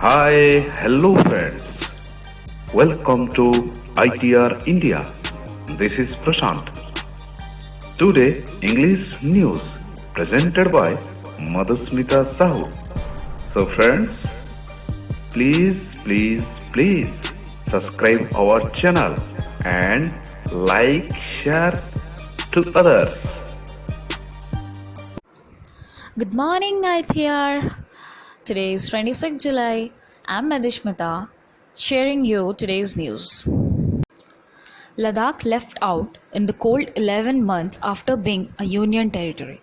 Hi, hello friends. Welcome to ITR India. This is Prashant. Today, English news presented by Madhusmita Sahu. So, friends, please subscribe our channel and like, share to others. Good morning, ITR. Today is 26th July. I'm Madhusmita, sharing you today's news. Ladakh left out in the cold 11 months after being a union territory.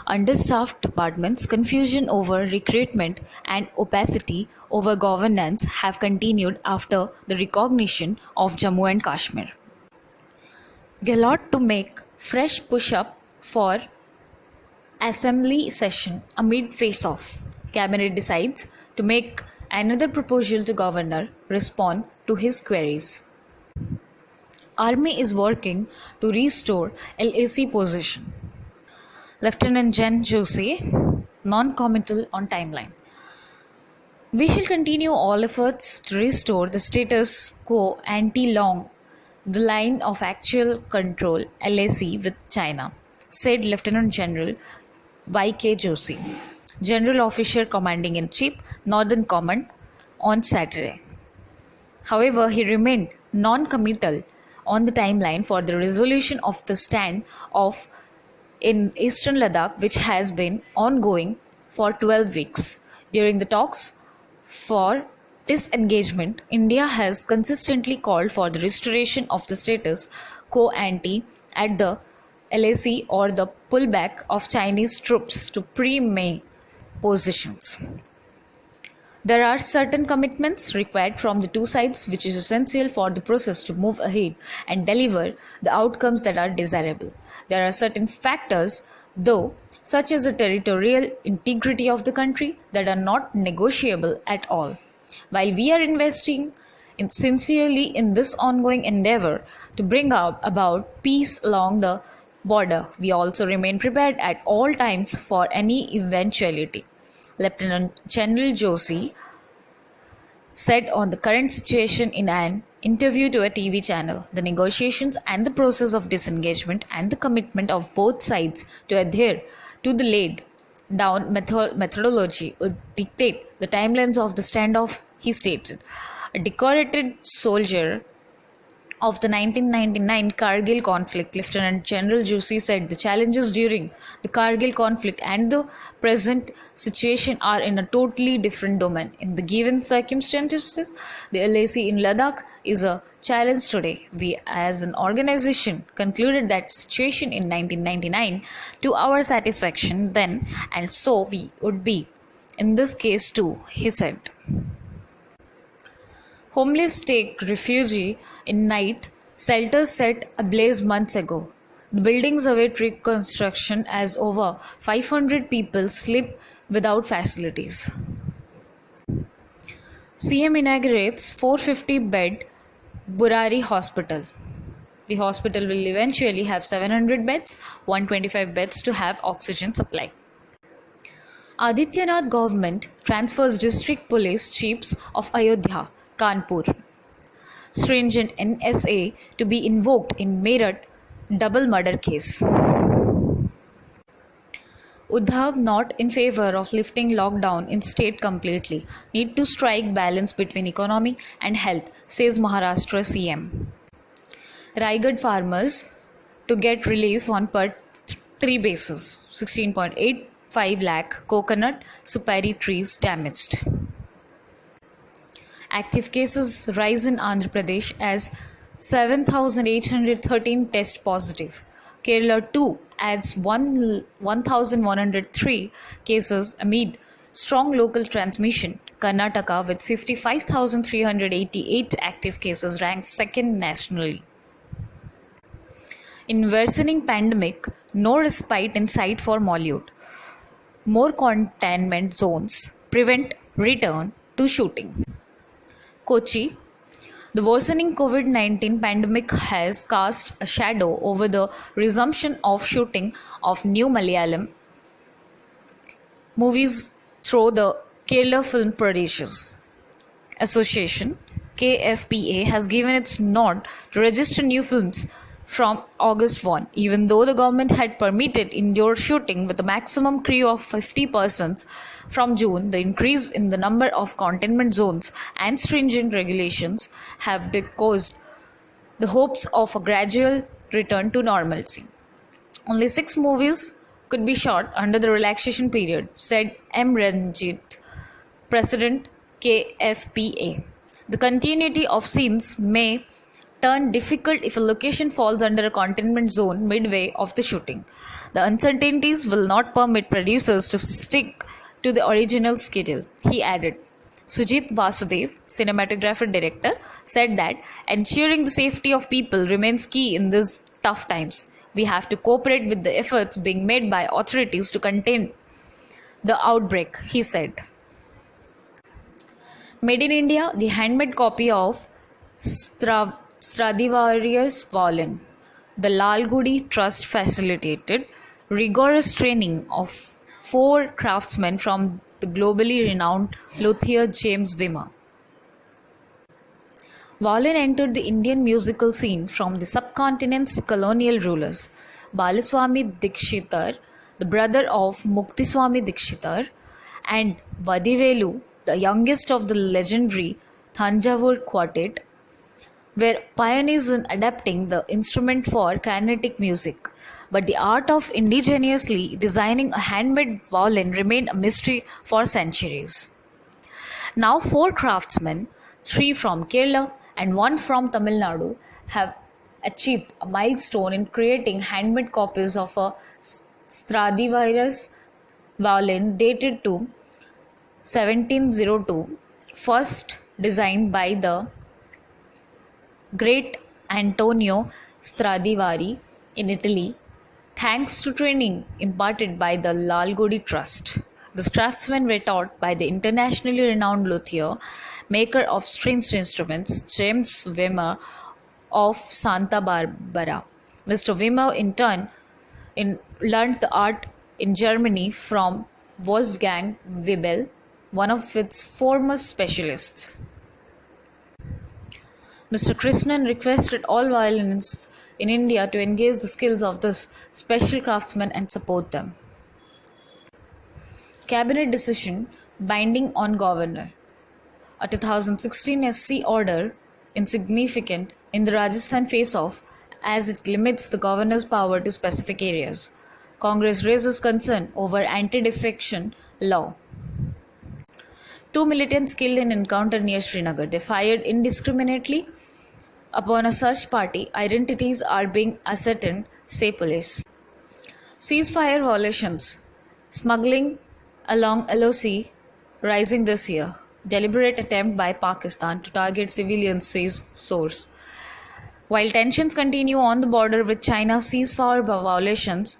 Understaffed departments, confusion over recruitment, and opacity over governance have continued after the recognition of Jammu and Kashmir. Gehlot to make fresh push-up for Assembly session amid face-off. Cabinet decides to make another proposal to Governor respond to his queries. Army is working to restore LAC position. Lieutenant Jen Joshi, non-committal on timeline. We shall continue all efforts to restore the status quo ante-long the line of actual control LAC with China, said Lieutenant General Y.K. Joshi, General Officer Commanding in Chief, Northern Command, on Saturday. However, he remained non-committal on the timeline for the resolution of the standoff in eastern Ladakh, which has been ongoing for 12 weeks. During the talks for disengagement, India has consistently called for the restoration of the status quo ante at the LAC or the pullback of Chinese troops to pre-May positions. There are certain commitments required from the two sides which is essential for the process to move ahead and deliver the outcomes that are desirable. There are certain factors, though, such as the territorial integrity of the country, that are not negotiable at all. While we are investing sincerely in this ongoing endeavor to bring about peace along the border, we also remain prepared at all times for any eventuality. Lieutenant General Joshi said on the current situation in an interview to a TV channel. The negotiations and the process of disengagement and the commitment of both sides to adhere to the laid down methodology would dictate the timelines of the standoff, he stated. A decorated soldier of the 1999 Kargil conflict, Lieutenant General Joshi said the challenges during the Kargil conflict and the present situation are in a totally different domain. In the given circumstances, the LAC in Ladakh is a challenge today. We as an organization concluded that situation in 1999 to our satisfaction then, and so we would be in this case too, he said. Homeless take refugee in night shelters set ablaze months ago. The buildings await reconstruction as over 500 people sleep without facilities. CM inaugurates 450-bed Burari Hospital. The hospital will eventually have 700 beds, 125 beds to have oxygen supply. Adityanath government transfers district police chiefs of Ayodhya, Kanpur. Stringent NSA to be invoked in Meerut double murder case. Uddhav not in favor of lifting lockdown in state completely. Need to strike balance between economy and health, says Maharashtra CM. Raigad farmers to get relief on per tree basis. 16.85 lakh coconut supari trees damaged. Active cases rise in Andhra Pradesh as 7,813 test positive. Kerala too adds 1,103 cases amid strong local transmission. Karnataka with 55,388 active cases ranks second nationally. In worsening pandemic, no respite in sight for Mollywood. More containment zones prevent return to shooting. Kochi, the worsening COVID-19 pandemic has cast a shadow over the resumption of shooting of new Malayalam movies through the Kerala Film Producers Association KFPA has given its nod to register new films from August 1, even though the government had permitted indoor shooting with a maximum crew of 50 persons from June. The increase in the number of containment zones and stringent regulations have caused the hopes of a gradual return to normalcy. Only 6 movies could be shot under the relaxation period, said M. Ranjit, President KFPA. The continuity of scenes may turn difficult if a location falls under a containment zone midway of the shooting. The uncertainties will not permit producers to stick to the original schedule, he added. Sujit Vasudev, cinematographer director, said that ensuring the safety of people remains key in these tough times. We have to cooperate with the efforts being made by authorities to contain the outbreak, he said. Made in India, the handmade copy of Stradivarius violin. The Lalgudi Trust facilitated rigorous training of 4 craftsmen from the globally renowned luthier James Wimmer. Violin entered the Indian musical scene from the subcontinent's colonial rulers. Balaswami Dikshitar, the brother of Muktiswami Dikshitar, and Vadivelu, the youngest of the legendary Thanjavur Quartet, were pioneers in adapting the instrument for Carnatic music. But the art of indigenously designing a handmade violin remained a mystery for centuries. Now 4 craftsmen, 3 from Kerala and 1 from Tamil Nadu, have achieved a milestone in creating handmade copies of a Stradivarius violin dated to 1702, first designed by the great Antonio Stradivari in Italy, thanks to training imparted by the Lalgudi Trust. The craftsmen were taught by the internationally renowned luthier, maker of stringed instruments, James Wimmer of Santa Barbara. Mr. Wimmer, in turn, learned the art in Germany from Wolfgang Wiebel, one of its foremost specialists. Mr. Krishnan requested all violinists in India to engage the skills of this special craftsmen and support them. Cabinet decision binding on governor. A 2016 SC order insignificant in the Rajasthan face-off as it limits the governor's power to specific areas. Congress raises concern over anti-defection law. 2 militants killed in encounter near Srinagar. They fired indiscriminately upon a search party. Identities are being ascertained, say police. Ceasefire violations. Smuggling along LOC rising this year. Deliberate attempt by Pakistan to target civilians, says source. While tensions continue on the border with China, ceasefire violations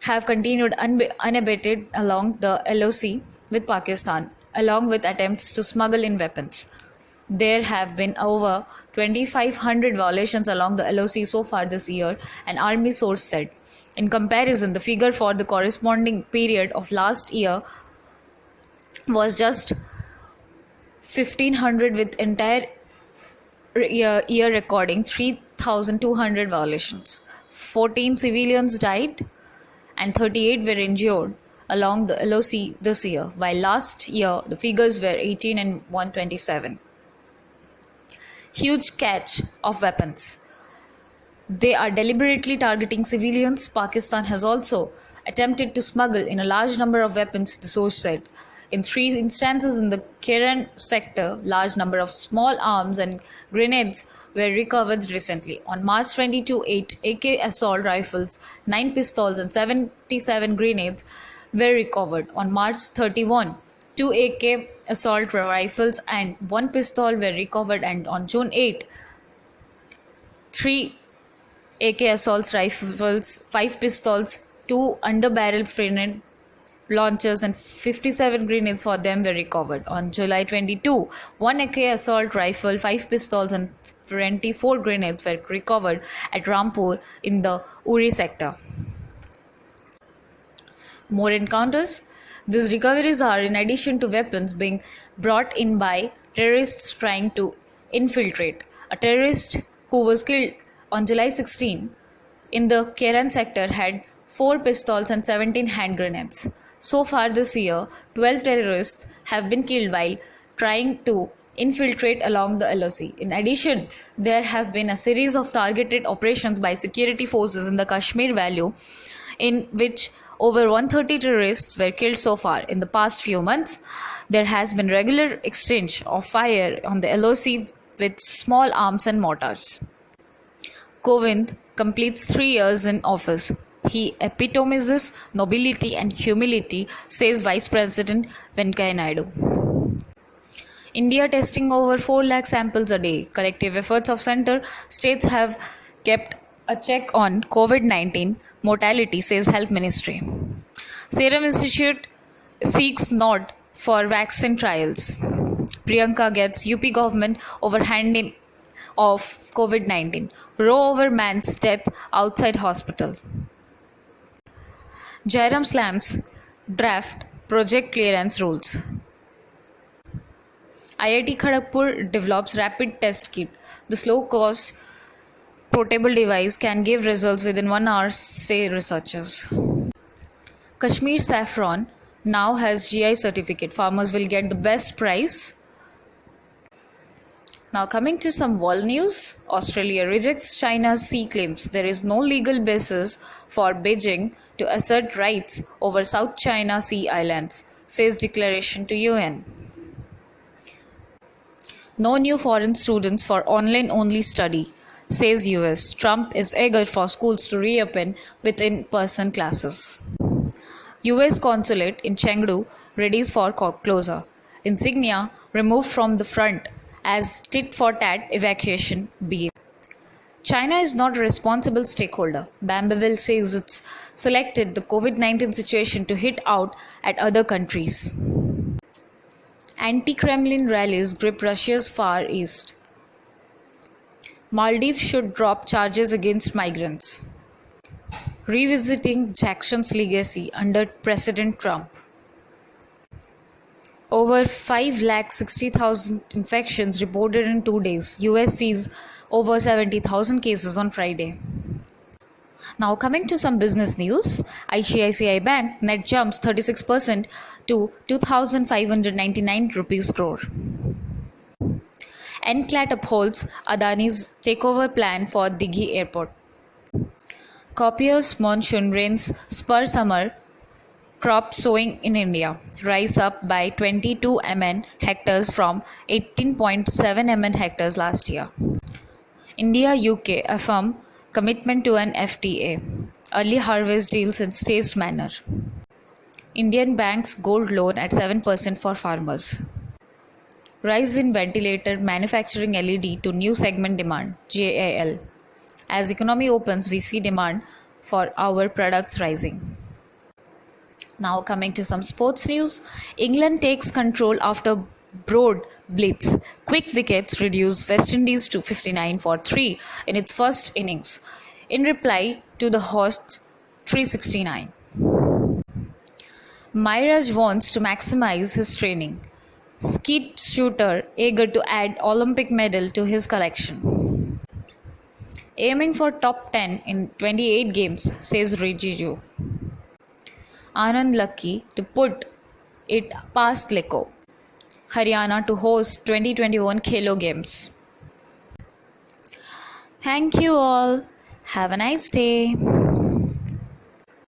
have continued unabated along the LOC with Pakistan, along with attempts to smuggle in weapons. There have been over 2,500 violations along the LOC so far this year, an army source said. In comparison, the figure for the corresponding period of last year was just 1,500, with entire year recording 3,200 violations. 14 civilians died and 38 were injured along the LOC this year, while last year the figures were 18 and 127. Huge catch of weapons. They are deliberately targeting civilians. Pakistan has also attempted to smuggle in a large number of weapons, the source said. In 3 instances in the Kiran sector, large number of small arms and grenades were recovered recently. On March 22, 8 AK assault rifles, 9 pistols and 77 grenades were recovered. On March 31, 2 AK assault rifles and 1 pistol were recovered, and on June 8, 3 AK assault rifles, 5 pistols, 2 under-barrel grenade launchers and 57 grenades for them were recovered. On July 22, 1 AK assault rifle, 5 pistols and 24 grenades were recovered at Rampur in the Uri sector. More encounters. These recoveries are in addition to weapons being brought in by terrorists trying to infiltrate. A terrorist who was killed on July 16 in the Keren sector had 4 pistols and 17 hand grenades. So far this year, 12 terrorists have been killed while trying to infiltrate along the LOC. In addition, there have been a series of targeted operations by security forces in the Kashmir Valley, in which over 130 terrorists were killed so far. In the past few months, there has been regular exchange of fire on the LOC with small arms and mortars. Kovind completes 3 years in office. He epitomizes nobility and humility, says Vice President Venkaiah Naidu. India testing over 4 lakh samples a day. Collective efforts of center states have kept a check on COVID-19 mortality, says Health Ministry. Serum Institute seeks nod for vaccine trials. Priyanka gets UP government overhanding of COVID-19. Row over man's death outside hospital. Jairam slams draft project clearance rules. IIT Kharagpur develops rapid test kit. The slow-cost portable device can give results within 1 hour, say researchers. Kashmir saffron now has GI certificate. Farmers will get the best price. Now coming to some world news, Australia rejects China's sea claims. There is no legal basis for Beijing to assert rights over South China Sea islands, says declaration to UN. No new foreign students for online-only study, says US. Trump is eager for schools to reopen with in-person classes. US consulate in Chengdu readies for closure. Insignia removed from the front as tit-for-tat evacuation begins. China is not a responsible stakeholder. Bambeville says it's selected the COVID-19 situation to hit out at other countries. Anti-Kremlin rallies grip Russia's Far East. Maldives should drop charges against migrants. Revisiting Jackson's legacy under President Trump. Over 560,000 infections reported in 2 days. US sees over 70,000 cases on Friday. Now coming to some business news, ICICI Bank net jumps 36% to 2,599 rupees crore. NCLAT upholds Adani's takeover plan for Dighi Airport. Copious monsoon rains spur summer crop sowing in India. Rice up by 22 mn hectares from 18.7 mn hectares last year. India UK affirm commitment to an FTA. Early harvest deals in staged manner. Indian banks gold loan at 7% for farmers. Rise in ventilator manufacturing LED to new segment demand, JAL. As economy opens, we see demand for our products rising. Now coming to some sports news. England takes control after Broad blitz. Quick wickets reduce West Indies to 59 for 3 in its first innings, in reply to the hosts' 369. Mairaj wants to maximize his training. Skeet shooter eager to add Olympic medal to his collection. Aiming for top 10 in 28 games, says Rijiju. Anand lucky to put it past Leko. Haryana to host 2021 Khelo Games. Thank you all. Have a nice day.